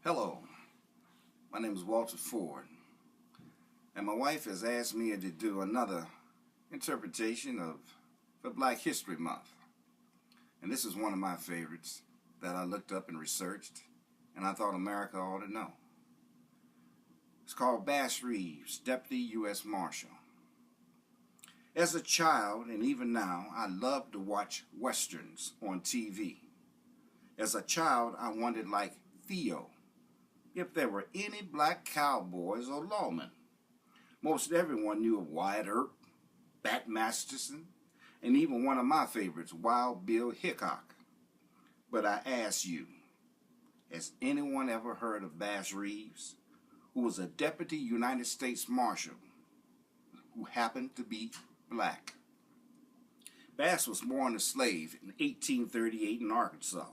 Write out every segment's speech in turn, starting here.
Hello, my name is Walter Ford, and my wife has asked me to do another interpretation of for Black History Month. And this is one of my favorites that I looked up and researched, and I thought America ought to know. It's called Bass Reeves, Deputy U.S. Marshal. As a child, and even now, I loved to watch Westerns on TV. As a child, I wondered, like Theo, if there were any black cowboys or lawmen. Most everyone knew of Wyatt Earp, Bat Masterson, and even one of my favorites, Wild Bill Hickok. But I ask you, has anyone ever heard of Bass Reeves, who was a Deputy United States Marshal who happened to be black? Bass was born a slave in 1838 in Arkansas.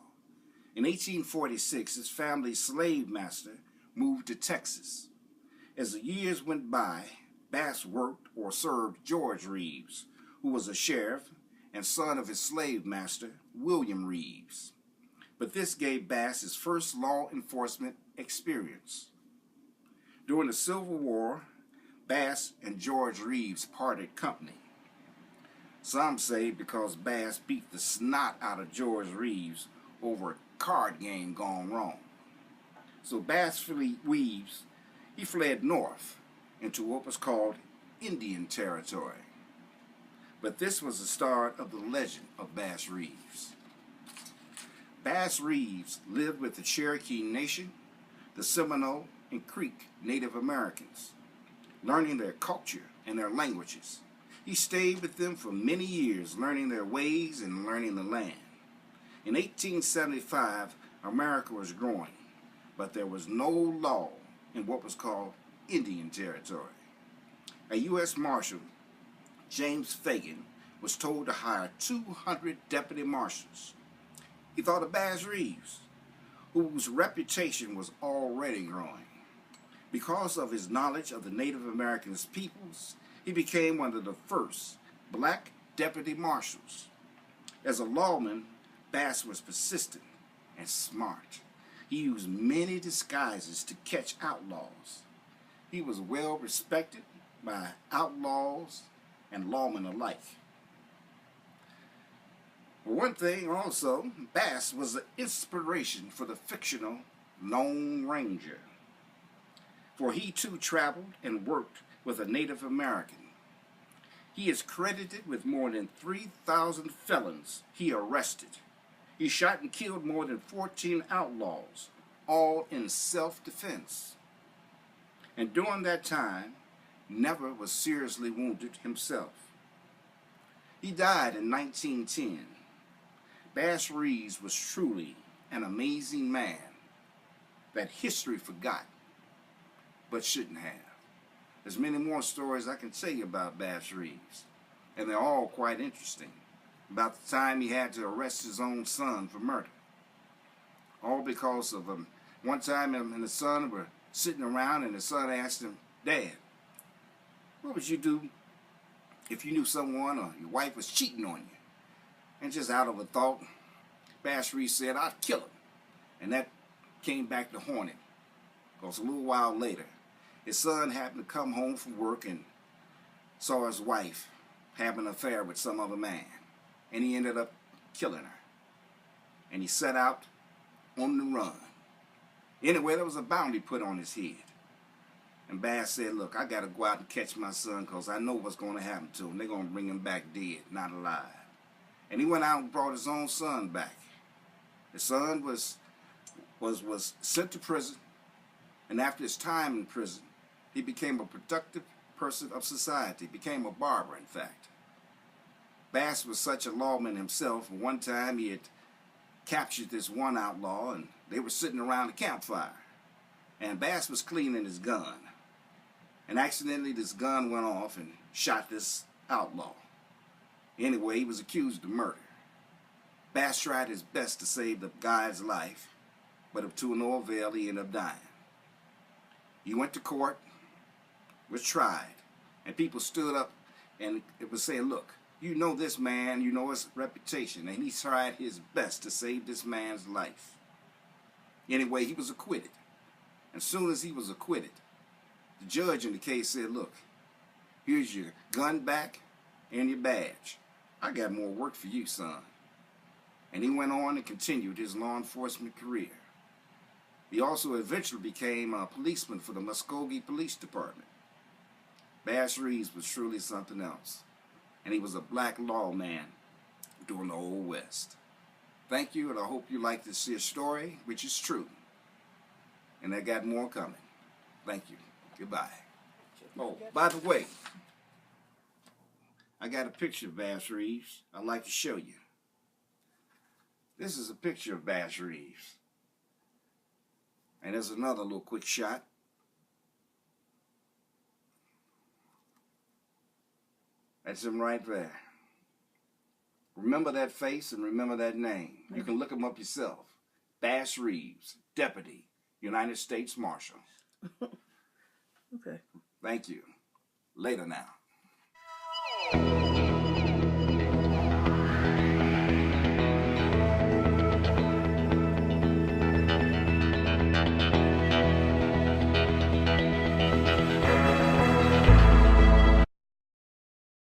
In 1846, his family's slave master moved to Texas. As the years went by, Bass worked or served George Reeves, who was a sheriff and son of his slave master, William Reeves. But this gave Bass his first law enforcement experience. During the Civil War, Bass and George Reeves parted company. Some say because Bass beat the snot out of George Reeves over a card game gone wrong. So Bass Reeves, he fled north into what was called Indian Territory. But this was the start of the legend of Bass Reeves. Bass Reeves lived with the Cherokee Nation, the Seminole and Creek Native Americans, learning their culture and their languages. He stayed with them for many years, learning their ways and learning the land. In 1875, America was growing, but there was no law in what was called Indian Territory. A U.S. Marshal, James Fagan, was told to hire 200 deputy marshals. He thought of Bass Reeves, whose reputation was already growing. Because of his knowledge of the Native American peoples, he became one of the first black deputy marshals. As a lawman, Bass was persistent and smart. He used many disguises to catch outlaws. He was well respected by outlaws and lawmen alike. For one thing also, Bass was the inspiration for the fictional Lone Ranger. For he too traveled and worked with a Native American. He is credited with more than 3,000 felons he arrested. He shot and killed more than 14 outlaws, all in self-defense. And during that time, never was seriously wounded himself. He died in 1910. Bass Reeves was truly an amazing man that history forgot, but shouldn't have. There's many more stories I can tell you about Bass Reeves, and they're all quite interesting. About the time he had to arrest his own son for murder. All because of one time him and the son were sitting around and the son asked him, "Dad, what would you do if you knew someone or your wife was cheating on you?" And just out of a thought, Bass Reeves said, "I'd kill him." And that came back to haunt him. Because a little while later, his son happened to come home from work and saw his wife having an affair with some other man. And he ended up killing her. And he set out on the run. Anyway, there was a bounty put on his head. And Bass said, "Look, I got to go out and catch my son because I know what's going to happen to him. They're going to bring him back dead, not alive." And he went out and brought his own son back. His son was sent to prison. And after his time in prison, he became a productive person of society, became a barber, in fact. Bass was such a lawman himself. One time he had captured this one outlaw, and they were sitting around a campfire. And Bass was cleaning his gun. And accidentally this gun went off and shot this outlaw. Anyway, he was accused of murder. Bass tried his best to save the guy's life, but to no avail, he ended up dying. He went to court, was tried, and people stood up and it was saying, "Look, You know this man, you know his reputation, and he tried his best to save this man's life. Anyway, he was acquitted. As soon as he was acquitted, the judge in the case said, look, here's your gun back and your badge. I got more work for you, son. And he went on and continued his law enforcement career. He also eventually became a policeman for the Muskogee Police Department. Bass Reeves was truly something else. And he was a black lawman during the Old West. Thank you, and I hope you like this here story, which is true. And I got more coming. Thank you. Goodbye. Oh, by the way, I got a picture of Bass Reeves I'd like to show you. This is a picture of Bass Reeves. And there's another little quick shot. That's him right there. Remember that face and remember that name. You can look him up yourself. Bass Reeves, Deputy, United States Marshal. Okay. Thank you. Later now.